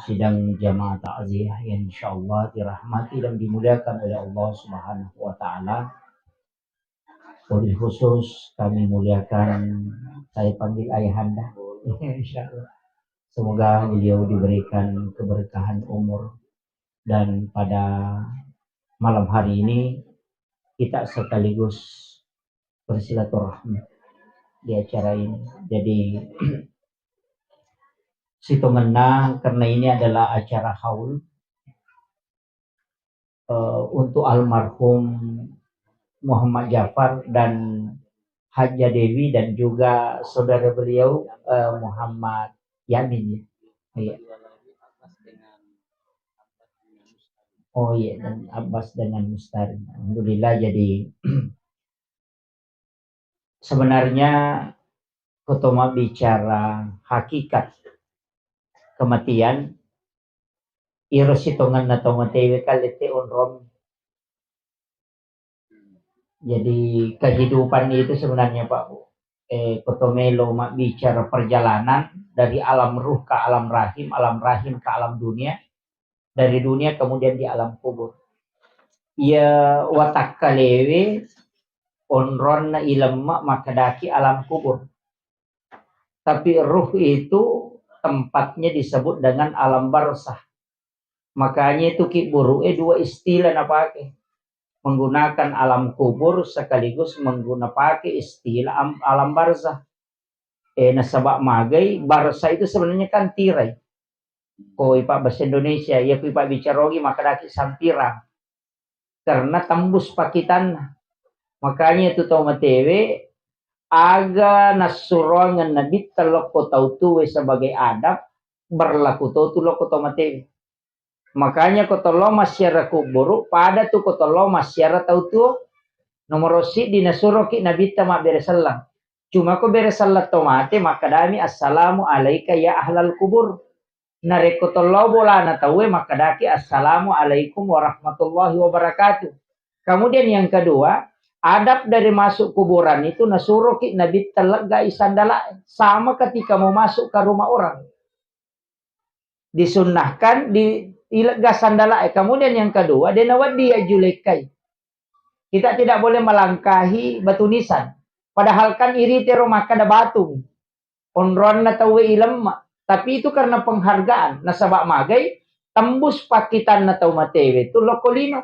sidang jamaah takziah yang insyaallah dirahmati dan dimuliakan oleh Allah Subhanahu wa taala. Wabil khusus kami muliakan, saya panggil ayahanda insyaallah. Semoga beliau diberikan keberkahan umur, dan pada malam hari ini kita sekaligus bersilaturahmi di acara ini. Jadi Sitomena, karena ini adalah acara haul untuk almarhum Muhammad Jafar dan Haja Dewi dan juga saudara beliau Muhammad Yamin. Ya. Oh iya, dan Abbas dengan Mustari. Alhamdulillah. Jadi sebenarnya Kotoma bicara hakikat kematian iro sitongan na tomatewe kalite onrom. Jadi kehidupan itu sebenarnya Pak Kotomelo bicara perjalanan dari alam ruh ke alam rahim ke alam dunia, dari dunia kemudian di alam kubur. Ya watak kalewe onron na ilemma makadaki alam kubur. Tapi ruh itu tempatnya disebut dengan alam barzah. Makanya itu kiburu dua istilah na pakai. Menggunakan alam kubur sekaligus menggunakan istilah alam barzah. Nasabak magai, barzah itu sebenarnya kan tirai. Kau ipak bahasa Indonesia, ya ipak bicarogi makadaki sampirang. Karena tembus pakitan. Makanya itu tau matewe aga nasurongan nabi telok kotau tuwe sebagai adab berlaku tu lo kotau matewe. Makanya kotolo masyarakat kuburu pada tu kotolo masyarakat tahu tu nomor si di nasuroki nabi tamak beresalam. Cuma ko beresalat tomate makadami assalamu alaika ya ahlal kubur. Narekotolo bola na tawe makadaki assalamu alaikum warahmatullahi wabarakatuh. Kemudian yang kedua, adab dari masuk kuburan itu nasuroki nabi telega isandala sama ketika mau masuk ke rumah orang. Disunnahkan di ilega sandala. Kemudian yang kedua, denawadi ajulekai. Kita tidak boleh melangkahi batu nisan. Padahal kan iri tero maka ada batu. Onron na tawe ilemma. Tapi itu karena penghargaan. Nasabak magai, tembus pakitan na tawe matewe. Itu lokolino.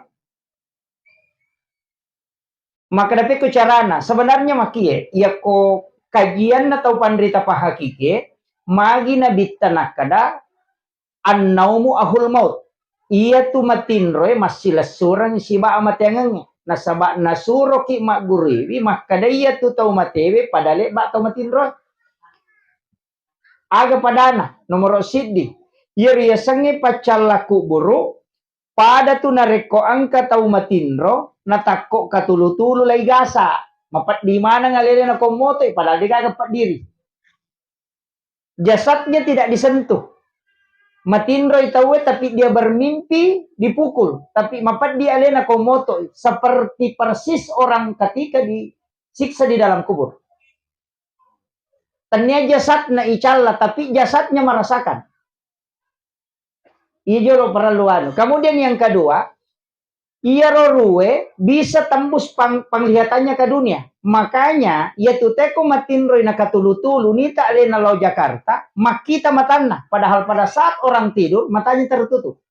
Maka dapat ko carana. Sebenarnya makie. Ya ko kajian na tawe pandrita pahakike. Magi na bittanak kada. An-naumu ahul maut. Ia tu matinroy masih lesurang siba amatengangnya. Nasabak nasuro ki mak guriwi maka dia tu tau matewe padale ba tau matinroy. Aga padana nomor siddi. Ia sangi pacal laku buru pada tu nareko angka tau matinro natakko katulu-tulu lay gasa. Mapat di mana ngalele na komoto padahal dia dapat diri. Jasadnya tidak disentuh. Matinroy tawe tapi dia bermimpi dipukul. Tapi mapat dia alena komoto. Seperti persis orang ketika disiksa di dalam kubur. Tanya jasad na icalla tapi jasadnya merasakan. Iya jolo perluan. Kemudian yang kedua, ia roruwe bisa tembus penglihatannya ke dunia. Makanya, ya tuteko matinroy na katulu-tulu nita alena lau Jakarta, makita matana. Padahal pada saat orang tidur, matanya tertutup.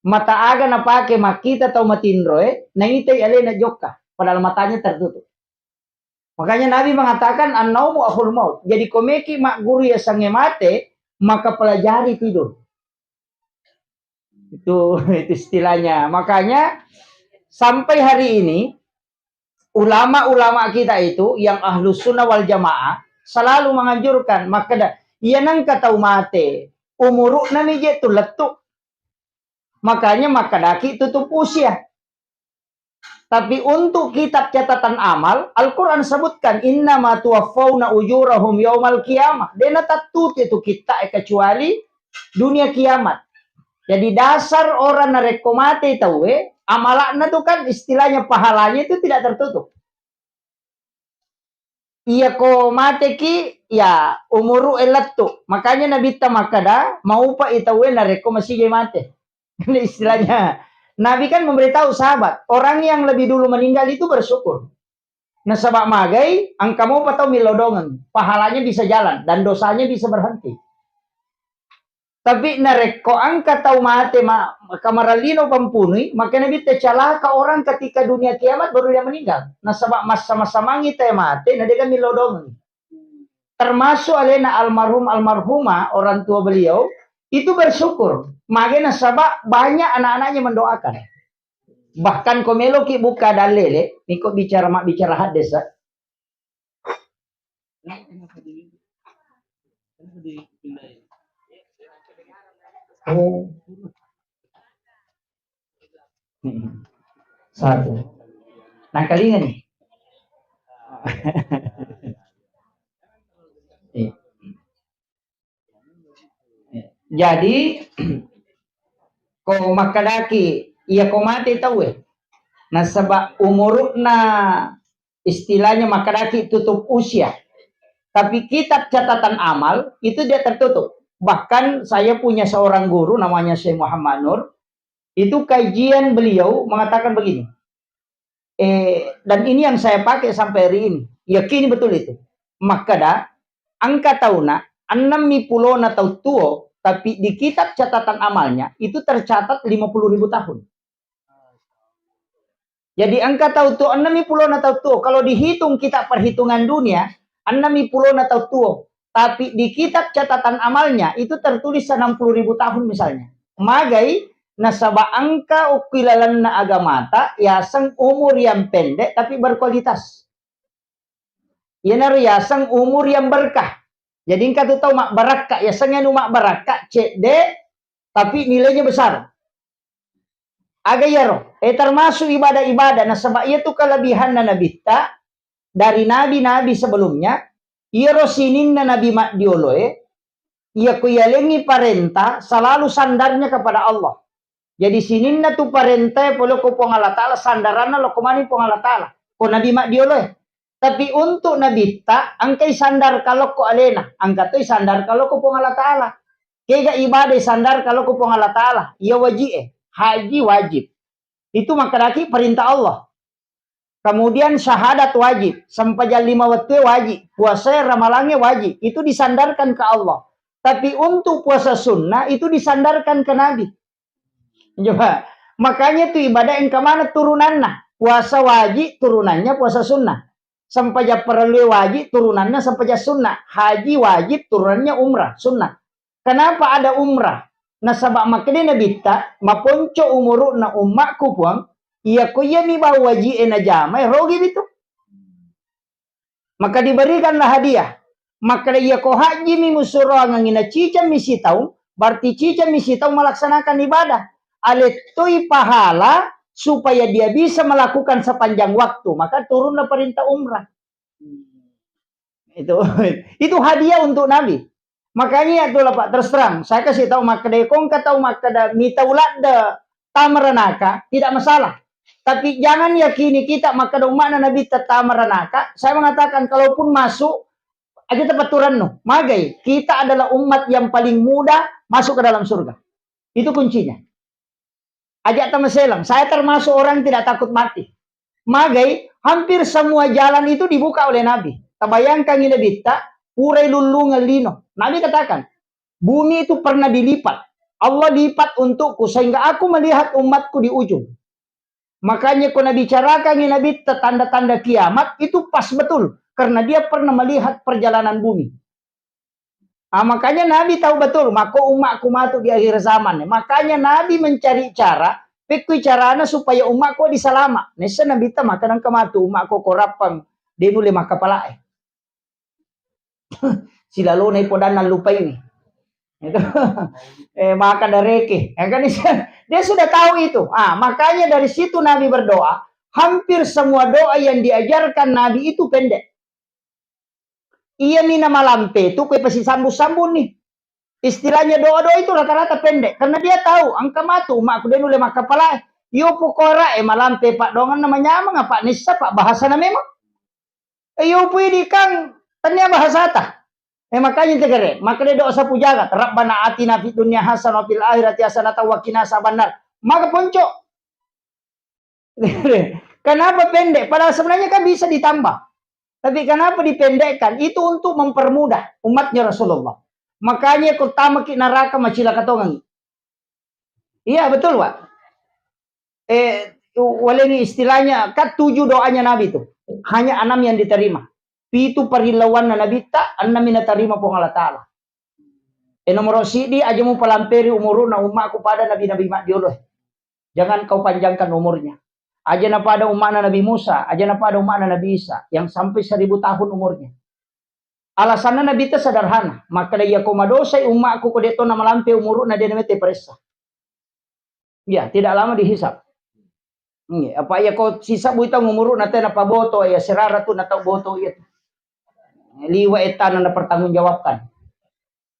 Mata aga na pake makita atau matinroy, na itay alena joka. Padahal matanya tertutup. Makanya Nabi mengatakan, an-naumu ahul maut. Jadi komeki mak guru ya sange mate, maka pelajari tidur. Itu istilahnya. Makanya sampai hari ini ulama-ulama kita itu yang ahlus sunnah wal jamaah selalu menganjurkan maka iya nang katau mate umuruk nami je tu letuk. Makanya makadaki tutup usia. Tapi untuk kitab catatan amal, Al-Quran sebutkan inna ma tuwaffawna ujurahum yaumal qiyamah. Dena tatut itu kita kecuali dunia kiamat. Jadi dasar orang narekomate tahu amalakna itu kan istilahnya pahalanya itu tidak tertutup. Iya ko mate ki ya umuru elattu. Makanya Nabi tamakada mau pak itawe nareko masih mate. Ini istilahnya. Nabi kan memberitahu sahabat, orang yang lebih dulu meninggal itu bersyukur. Nah sabak magai, angka mau patau milodongan, pahalanya bisa jalan dan dosanya bisa berhenti. Tapi nareko angka tahu mate kamaralino pampuni, maka Nabi tecalah ke orang ketika dunia kiamat baru dia meninggal. Nah sabak masa-masa mangi teh mate, nah dia kan milodongan. Termasuk alena almarhumah orang tua beliau itu bersyukur. Makanya sabak banyak anak-anaknya mendoakan. Bahkan komelo ki buka dalele, ni kok bicara hadis. Oh. Satu. Nah kali nih. Jadi ko makadaki iya ko mati tahu nah sebab umurna istilahnya makadaki tutup usia tapi kitab catatan amal itu dia tertutup. Bahkan saya punya seorang guru namanya Syekh Muhammad Nur, itu kajian beliau mengatakan begini, dan ini yang saya pakai sampai hari ini, yakini betul itu. Makada angka tahunna 60 tahun tua, tapi di kitab catatan amalnya itu tercatat 50.000 tahun. Jadi angka tahun tua 60 tahun tua. Kalau dihitung kitab perhitungan dunia 60 tahun tua, tapi di kitab catatan amalnya itu tertulis 60.000 tahun misalnya. Magai nasaba angka ukilalan na agamata yasang umur yang pendek tapi berkualitas. Yenar yasang umur yang berkah. Jadi engkau tuh tahu mak barakah, ya sengen mak barakah cek tapi nilainya besar. Aga yaro, termasuk ibadah-ibadah. Nah sebab ia tuh kelebihan Nabi dari nabi-nabi sebelumnya. Ia rosinin Nabi mak dioloe. Ia kuyalengi parenta selalu sandarnya kepada Allah. Jadi sininna tu parenta polo ko Allah Ta'ala sandarana lo komani Allah Ta'ala. Ko Nabi mak dioloe. Tapi untuk Nabi angkai sandar kalau ko alena, angkat tu sandar kalau ko Allah Ta'ala. Kega ibadah sandar kalau ko Allah Ta'ala. Ia wajib haji wajib. Itu makadaki perintah Allah. Kemudian syahadat wajib, sampai jam 5 waktu wajib, puasa ramalangnya wajib. Itu disandarkan ke Allah. Tapi untuk puasa sunnah itu disandarkan ke Nabi. Coba, makanya itu ibadah yang kemana turunannya? Puasa wajib turunannya puasa sunnah. Sampai perlu wajib turunannya sampai sunnah. Haji wajib turunannya umrah sunnah. Kenapa ada umrah? Nah sabak makanya Nabi maponco umuru na umakku puang iya ko iya mi ba wajib na jamai rogi itu. Maka diberikanlah hadiah. Maka iya ko haji mi musuro ngangina cica misi tahu berarti cica misi tahu melaksanakan ibadah. Aletoi pahala supaya dia bisa melakukan sepanjang waktu. Maka turunlah perintah umrah. Itu hadiah untuk Nabi. Makanya itulah Pak, terus terang. Saya kasih tahu makada kong tahu makada mitaulat tamaranaka tidak masalah. Tapi jangan yakini kita makada umat Nabi tamaranaka. Saya mengatakan kalaupun masuk aja tepat turun no. Magai kita adalah umat yang paling mudah masuk ke dalam surga. Itu kuncinya. Ajak tamaselang. Saya termasuk orang yang tidak takut mati. Magai hampir semua jalan itu dibuka oleh Nabi. Tabayangkan ini bita purai lulu ngelino. Nabi katakan, bumi itu pernah dilipat. Allah lipat untukku sehingga aku melihat umatku di ujung. Makanya kalau Nabi bicarakan ini Nabi tanda-tanda kiamat itu pas betul. Karena dia pernah melihat perjalanan bumi. Makanya Nabi tahu betul, maka umatku matu di akhir zaman. Makanya Nabi mencari cara, pikir caranya supaya umatku disalama. Nesa Nabi tahu makanan kematu, umatku korapang, dia nule makapala. Sila lo na ipodan ng lupa ini. Itu maka dareke. Kan dia sudah tahu itu. Makanya dari situ Nabi berdoa. Hampir semua doa yang diajarkan Nabi itu pendek. Ia mina malampe itu kue pasti sambung-sambung nih. Istilahnya doa-doa itu rata-rata pendek. Karena dia tahu angka matu makku dia nule makapala. Yo pokora malampe pak dongan namanya apa pak nisa pak bahasa na memang. Yo pui di kang tanya bahasa ta. Makanya tegere, makanya doa sapu jagat. Rabbana atina fid dunya hasanah wa fil akhirati hasanah wa qina azabannar. Maka ponco. Kenapa pendek? Padahal sebenarnya kan bisa ditambah. Tapi kenapa dipendekkan? Itu untuk mempermudah umatnya Rasulullah. Makanya kutama ki neraka macila katongan. Iya betul, Pak. Walengi istilahnya kan 7 doanya Nabi itu. Hanya 6 yang diterima. Itu perilawan Nabi tak 6 yang diterima pun Allah Ta'ala. Nomor sidi aja mau palamperi umuruna umatku pada Nabi-Nabi mak dioloh. Jangan kau panjangkan umurnya. Aja na pada umat Nabi Musa, aja na pada umat Nabi Isa yang sampai 1000 tahun umurnya. Alasannya Nabi itu sederhana. Maka dia komadosai umatku kodeto na malampe umuruna dia namete peresa. Ya, tidak lama dihisap. Apa ya kau sisa buita ngumuru nate na paboto ya serara tu na tau boto ya. Liwa etan na pertanggungjawabkan.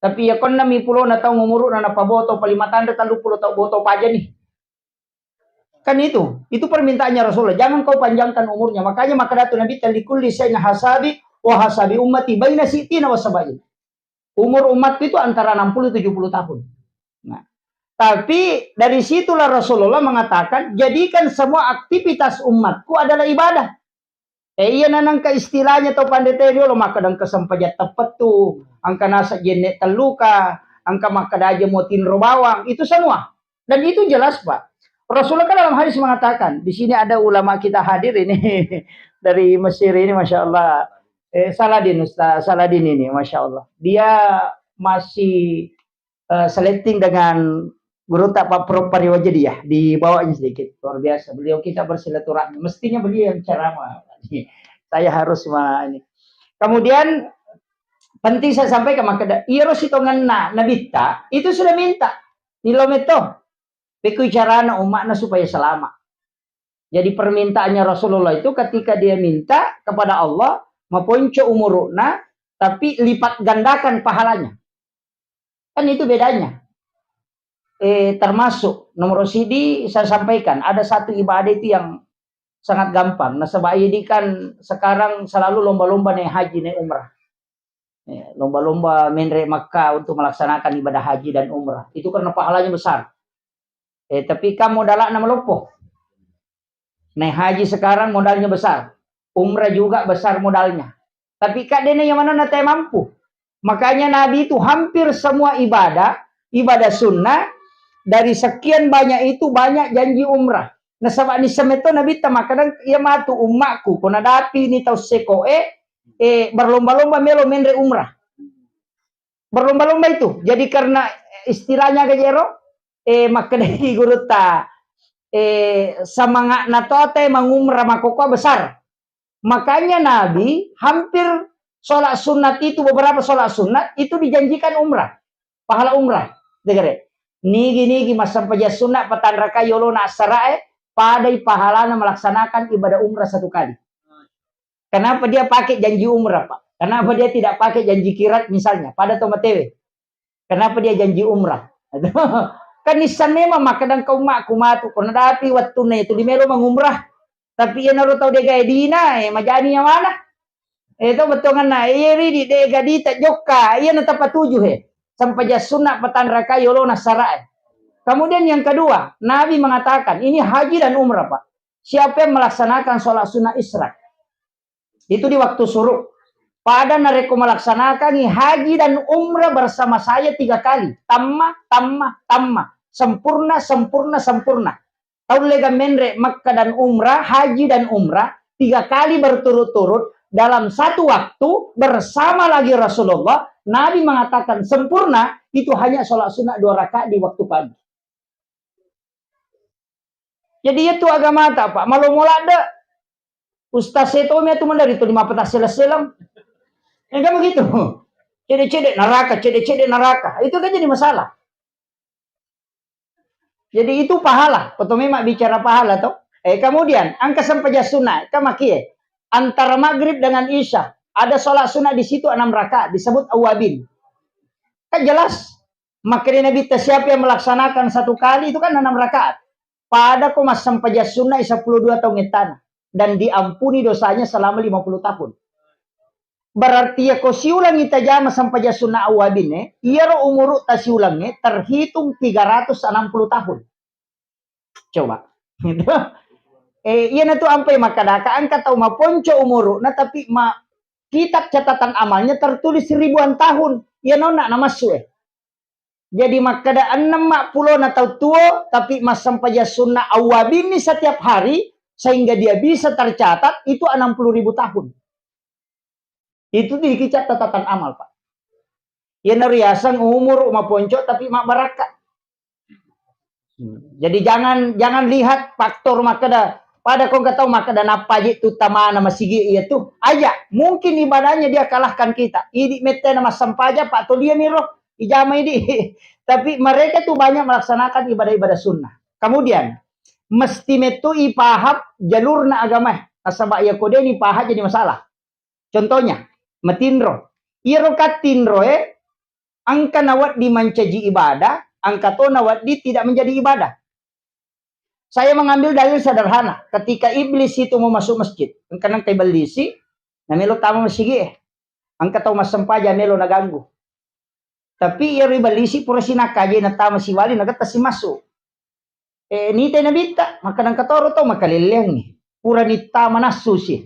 Tapi ya kon nami pulo na tau ngumuru na paboto palimatan tanda pulo tau boto paja nih. Kan itu permintaannya Rasulullah. Jangan kau panjangkan umurnya. Makanya maka datu Nabi talikul lisaina hasabi wa hasabi ummati baina sitina wa sabain. Umur umatku itu antara 60-70 tahun. Nah, tapi dari situlah Rasulullah mengatakan, jadikan semua aktivitas umatku adalah ibadah. Iya nanang ka istilahnya atau pandetero maka dan kesampajat tepat tu, angka nasa jenek teluka, angka maka daja motin robawang, itu semua. Dan itu jelas, Pak. Rasulullah kan dalam hadis mengatakan, di sini ada ulama kita hadir ini dari Mesir ini, masya Allah. Saladin, Ustaz Saladin ini, masya Allah. Dia masih seleting dengan guru tak Pak Prof Pariwaja dia, dibawanya sedikit, luar biasa. Beliau kita bersilaturahmi, mestinya beliau yang ceramah. Saya harus ini. Kemudian penting saya sampaikan maka iya rositongan nabita itu sudah minta nilometo beku carana umatnya supaya selamat. Jadi permintaannya Rasulullah itu ketika dia minta kepada Allah maponco umuruna tapi lipat gandakan pahalanya. Kan itu bedanya. Termasuk nomor sidi saya sampaikan ada satu ibadah itu yang sangat gampang. Nah sebab ini kan sekarang selalu lomba-lomba naik haji naik umrah. Lomba-lomba menre Makkah untuk melaksanakan ibadah haji dan umrah. Itu karena pahalanya besar. Tapi kan modalnya melopoh. Naik haji sekarang modalnya besar. Umrah juga besar modalnya. Tapi kak dene yang mana nanti mampu. Makanya Nabi itu hampir semua ibadah sunnah dari sekian banyak itu banyak janji umrah. Nah sabak ni semeto Nabi kadang ia matu umatku kona dapi ni tau seko berlomba-lomba melo menre umrah. Berlomba-lomba itu. Jadi karena istilahnya kejero maka dari guru ta semangat natote mengumrah makoko besar. Makanya Nabi hampir sholat sunat itu beberapa sholat sunat itu dijanjikan umrah. Pahala umrah. Dengar nigi mas sampaja sunat patan raka yolo na sarae padai pahalana melaksanakan ibadah umrah 1 kali. Kenapa dia pakai janji umrah, Pak? Kenapa dia tidak pakai janji kirat misalnya pada tomatewe? Kenapa dia janji umrah? Kan nisan memang makadang kau mak kumatu kena dapi waktu itu di melo mengumrah. Tapi ia naruh tahu dia gaya dina majani yang mana? Itu betul kan na iri di gadi tak joka ia nata patujuh sampai jasunat patan raka yolo nasarae. Kemudian yang kedua, Nabi mengatakan, ini haji dan umrah, Pak. Siapa yang melaksanakan sholat sunnah isra? Itu di waktu suruh. Pada nareku melaksanakan haji dan umrah bersama saya 3 kali. Tamma. Sempurna. Tahu lega menre Makkah dan umrah, haji dan umrah, 3 kali berturut-turut dalam satu waktu bersama lagi Rasulullah. Nabi mengatakan sempurna itu hanya sholat sunnah 2 rakaat di waktu pagi. Jadi itu agama tak Pak. Malu ada Ustaz itu itu dari itu 5 petas selang. Enggak begitu. Cedek neraka. Itu kan jadi masalah. Jadi itu pahala. Atau memang bicara pahala toh. Kemudian angka sampaja sunnah. Kamakie. Antara maghrib dengan isya. Ada sholat sunnah di situ 6 rakaat. Disebut awabin. Kan jelas. Makanya Nabi siapa yang melaksanakan 1 kali itu kan 6 rakaat. Pada komas sampaja sunnah 12 tahun tanah. Dan diampuni dosanya selama 50 tahun. Berarti ya ko siulang ita jama sampai ja sunnah awabin iya ro umur ta siulang terhitung 360 tahun. Coba. Iya na tu ampai makadaka angka tau ma ponco umuru na tapi ma kitab catatan amalnya tertulis ribuan tahun. Iya nona nama sue. Jadi makada 60 na tau tua tapi mas sampai ja sunnah awabin ini setiap hari sehingga dia bisa tercatat itu 60.000 tahun. Itu di kitab catatan amal, Pak. Ya nariasan umur ma ponco tapi mak baraka. Jadi jangan lihat faktor makada pada kau tahu makada napa itu tamana masigi itu aja mungkin ibadahnya dia kalahkan kita. Ini mete nama sampaja Pak to dia miro ijama ini. Tapi mereka tuh banyak melaksanakan ibadah-ibadah sunnah. Kemudian mesti metu ipahap jalurna agama. Nasabak ya kode ini paha jadi masalah. Contohnya matindro. Iro katindro angka nawat di mancaji ibadah, angka to nawat di tidak menjadi ibadah. Saya mengambil dalil sederhana. Ketika iblis itu mau masuk masjid, angka nang kay balisi, na melo tama masigi angka to masampaja melo naganggu. Tapi iro balisi pura sinakaje na tama si wali nagata si masuk. Nite na bita, maka nang katoro to makalileng. Pura ni tama nasusi.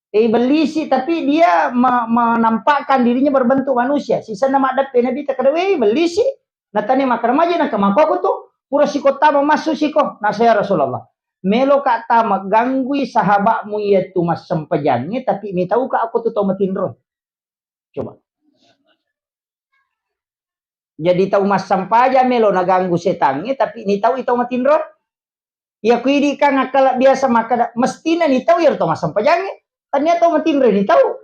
Belisi tapi dia menampakkan dirinya berbentuk manusia. Sisa nama ada Nabi tak ada belisi. Natani makan maja nak kemako aku tuh pura sikota masuk siko. Nah saya Rasulullah. Melo kata mengganggu sahabatmu yaitu mas sempejangnya tapi mi tahu ka aku tuh tau matindro. Coba. Jadi tahu mas sampaja melo naganggu setangnya tapi ni tahu itu matindro. Ya kuidi kang akal biasa maka mestina ni tahu ya tau mas sampajangnya. Ternyata matindro ini tahu.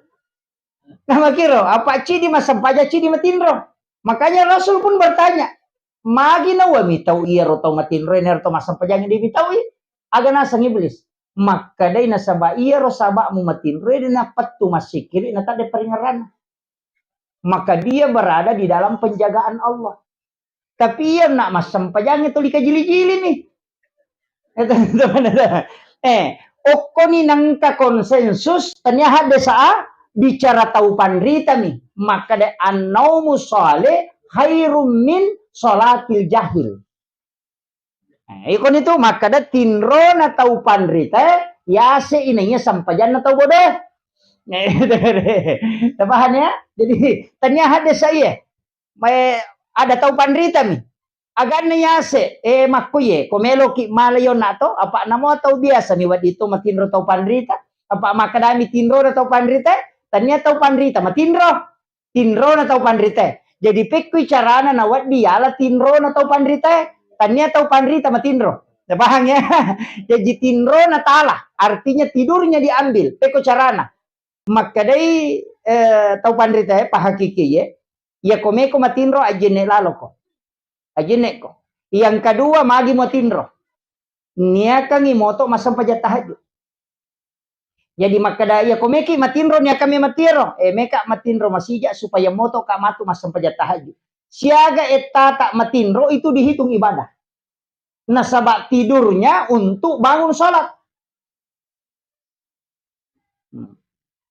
Nah makiro, apa cidi masa paja cidi matindro. Makanya Rasul pun bertanya, magi na wami tahu iya roto matindro ini roto masa paja ini tahu iya. Aga nasang iblis. Maka day nasaba iya ro sabak mu matindro ini napat tu masikiri na tade peringaran. Maka dia berada di dalam penjagaan Allah. Tapi iya nak masa paja itu dikajili-jili nih. Okoni nangka konsensus ternyata desa bicara tahu pandrita mi maka de annaumu saleh khairum min salatil jahil. Ikon itu maka de tinro na tahu pandrita ya se ininya sampajan na tahu bodoh. Paham ya? Jadi ternyata desa iya ada tahu pandrita mi. Agan na yase, makuye, komelo ki malayo na to, apa namo tau biasa ni wadito matindro tau pandrita, apa makadami tindro na tau pandrita, tanya tau pandrita, tindro na tau pandrita. Jadi pekui carana na wadi ala tindro na tau pandrita, tanya tau pandrita matindro. Paham ya? Jadi tindro na tala, artinya tidurnya diambil, peko carana. Makadai tau pandrita pahakiki ya komeko matindro ajene laloko. Ajinek ko. Yang kedua magi mo tindro. Nia kang imoto masam pajat tahajud. Jadi makada ya komeki matindro nia kami matiro. Meka matindro masija supaya moto ka matu masam pajat tahajud. Siaga eta tak matindro itu dihitung ibadah. Nasabak tidurnya untuk bangun sholat.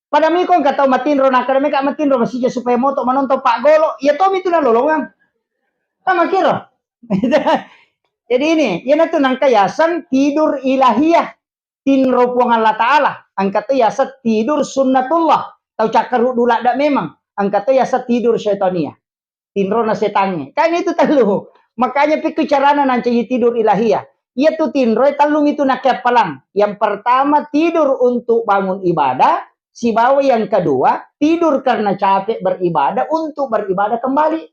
Pada mikon kata matindro nakada meka matindro masija supaya moto menonton Pak Golo. Ya tom itu na lolongan. Sama kira. Jadi ini, yana tu nang kayasan tidur ilahiyah. Tinro puang Allah Ta'ala. Angkata yasa tidur sunnatullah. Tau cakar dula dak memang. Angkata yasa tidur syaitania. Tinro na setannya. Kan itu talu. Makanya pikir carana nanti tidur ilahiyah. Ia tu tinro talung itu nak palang. Yang pertama tidur untuk bangun ibadah. Si bawa yang kedua tidur karena capek beribadah untuk beribadah kembali.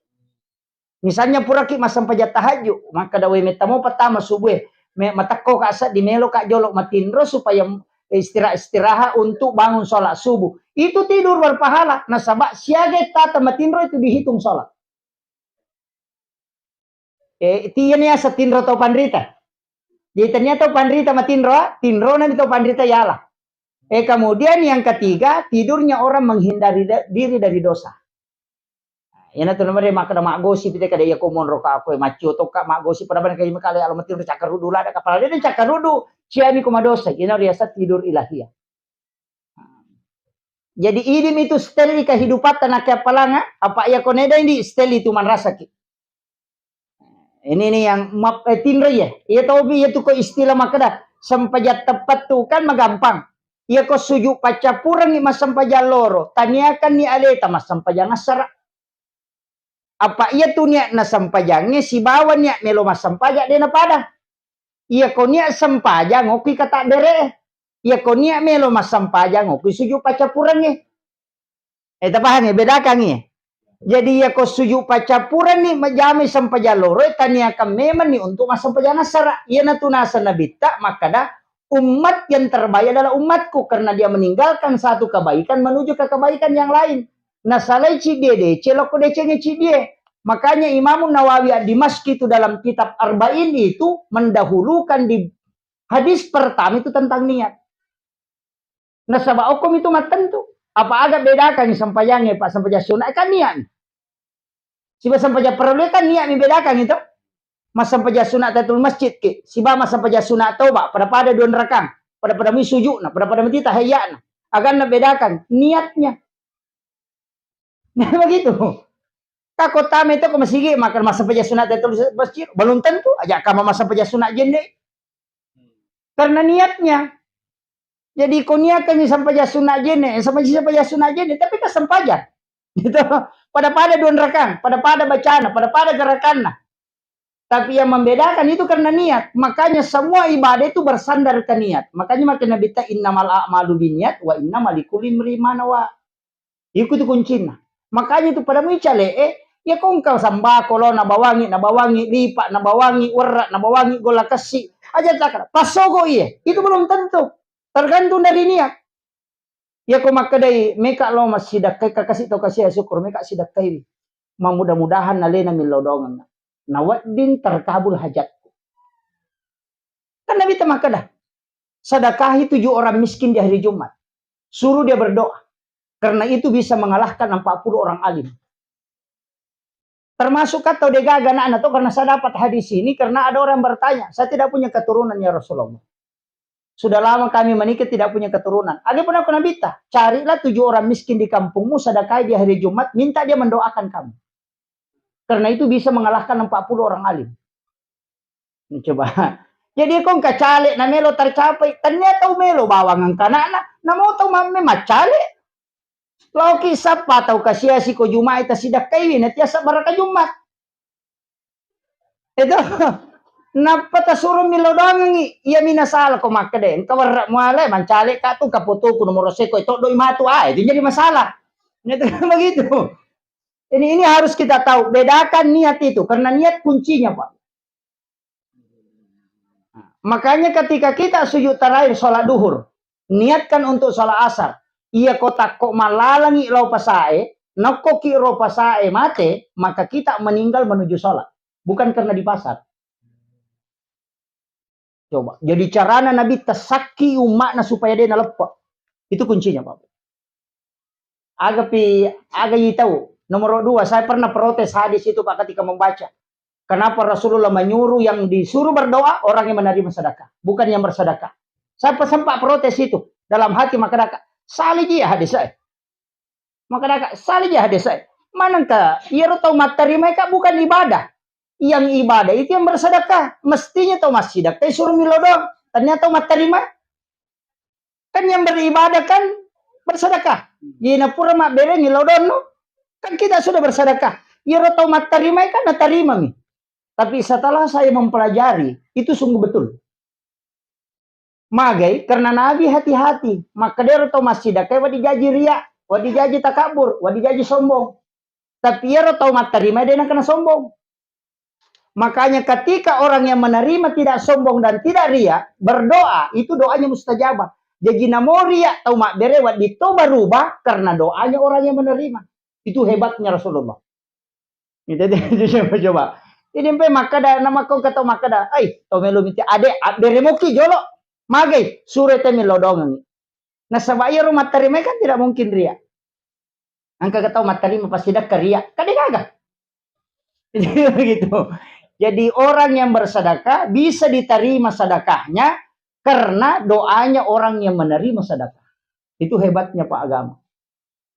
Misalnya pura ki masam pajat tahajud, maka dawe metamo pertama subuh, matako ka asa di melo ka jolok matindro supaya istirahat untuk bangun sholat subuh. Itu tidur berpahala. Nasabak siaga tata matindro itu dihitung sholat. Tiyan ya sa tindro tau pandrita. Jadi ternyata pandrita matindro, tindro na itu pandrita yala. Kemudian yang ketiga, tidurnya orang menghindari diri dari dosa. Yana tu namanya maka mak gosip kita kada ya komon roka aku macio to ka mak gosip pada kali makale alamat tidur cakar rudu lah ada kapal dia cakar rudu siami komadosa yana riasa tidur ilahiyah. Jadi idim itu steli kehidupan tanah kepalanga, apa ya koneda ini steli itu man rasa ki. Ini yang map tinre ya. Iya tahu bi itu ko istilah makada sampaja tepat tuh kan magampang. Iya ko suju pacapurang ni mas sampaja loro. Taniakan ni aleta mas sampaja ngasara. Apa iya tuh niya na sampajangnya si bawan niya melo mas sampaja dia na pada. Iya ko niya sampaja ngopi kata dere. Iya ko niya melo mas sampaja ngopi suju pacapurang ni. Paham ya bedakan ni. Jadi ya ko suju pacapuran ni majami sampaja loro tania memang ni untuk masa sampaja nasara. Ia natunasa nabita maka dah umat yang terbaik adalah umatku karena dia meninggalkan satu kebaikan menuju ke kebaikan yang lain. Nah salai cidede celok decenya cidie. Makanya Imam Nawawi Ad-Dimashqi itu dalam kitab Arba'in itu mendahulukan di hadis pertama itu tentang niat. Nah sabab hukum itu tentu. Apa agak bedakan sampajangnya Pak sampaja sunat kan niat. Si sampaja perlu kan niat membedakan itu. Mas sampaja sunat tatul masjid ke. Si mas sampaja sunat toba pada dua rakang. Pada mi sujud pada mi tahiyat. Agar nak bedakan niatnya. Nah begitu. Kako tame itu ke masjid makan mas sampaja sunat tatul masjid belum tentu ajak kamu mas sampaja sunat jende. Karena niatnya. Jadi kuniakan sampaja sunat jene, sampaja sunat jene, tapi kan sampaja. Gitu. Pada dua rakang, pada bacaan, pada gerakan. Tapi yang membedakan itu karena niat. Makanya semua ibadah itu bersandar ke niat. Makanya makin Nabi ta innamal a'malu binniyat wa innamal likulli imrin ma nawa. Itu kuncinya. Makanya itu pada micale ya kong kau sambako lo nabawangi lipat nabawangi warra nabawangi gola kasih aja takra. Pasogo iya. Itu belum tentu. Tergantung dari niat. Ya kau makadai meka lo masih dakai kasih tau kasih syukur meka sidakai. Mudah-mudahan nalena milodongan. Nawadin terkabul hajatku. Kan Nabi makada. Sedekahi 7 orang miskin di hari Jumat. Suruh dia berdoa. Karena itu bisa mengalahkan 40 orang alim. Termasuk kata degaga anak atau karena saya dapat hadis ini karena ada orang bertanya, saya tidak punya keturunan ya Rasulullah. Sudah lama kami menikah tidak punya keturunan. Ada pun aku nabita, carilah 7 orang miskin di kampungmu sedekah di hari Jumat, minta dia mendoakan kamu. Karena itu bisa mengalahkan 40 orang alim. Coba. Jadi kong kacale na melo tercapai, ternyata melo bawang ang kanana, na mo to mamme macale. Lau kisah pa tau kasih si ko Jumat ita sidak kaywin at yasa baraka Jumat. Ito. Napata suruh milodang iya minasal ko makade kawar muale mancale ka tu kaputo ko nomor seko itu doi matu itu jadi masalah. Itu begitu. Ini harus kita tahu bedakan niat itu karena niat kuncinya Pak. Makanya ketika kita sujud terakhir sholat duhur niatkan untuk sholat asar iya kotak kok malalangi lau pasae noko kiro pasae mate maka kita meninggal menuju sholat bukan karena di pasar. Coba. Jadi caranya Nabi tasaki umatnya supaya dia nalepak. Itu kuncinya, Pak. Agak tahu. Nomor 2, saya pernah protes hadis itu Pak ketika membaca. Kenapa Rasulullah menyuruh yang disuruh berdoa orang yang menerima sedekah, bukan yang bersedekah. Saya sempat protes itu dalam hati maka salih dia hadis saya. Maka salih dia hadis saya. Manakah ia tahu materi mereka bukan ibadah. Yang ibadah itu yang bersedekah. Mestinya tahu masih sedekah suruh milodong. Ternyata umat terima. Kan yang beribadah kan bersedekah. Jina pura mak bere milodong no. Kan kita sudah bersedekah. Ya tahu umat terima kan terima mi. Tapi setelah saya mempelajari itu sungguh betul. Magai karena Nabi hati-hati. Maka dia tahu masih sedekah wadi jaji riya, wadi jaji takabur, wadi jaji sombong. Tapi ya tahu umat terima dia nak kena sombong. Makanya ketika orang yang menerima tidak sombong dan tidak riya, berdoa, itu doanya mustajabah. Jadi namo riya atau mak berewat itu berubah karena doanya orang yang menerima. Itu hebatnya Rasulullah. Itu coba. Ini sampai makada nama kau kata makada, to melu miti ade beremoki jolo. Magai sure te melodong. Nah sabaya rumah terima kan tidak mungkin riya. Angka kata umat terima pasti dak riya. Kade kagak. Begitu. Jadi orang yang bersedekah bisa diterima sedekahnya karena doanya orang yang menerima sedekah. Itu hebatnya Pak agama.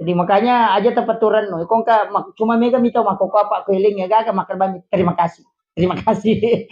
Jadi makanya aja tepaturan no. Kung ka cuma mega mito mako apa kailing ya gaga makan bami. Terima kasih. Terima kasih.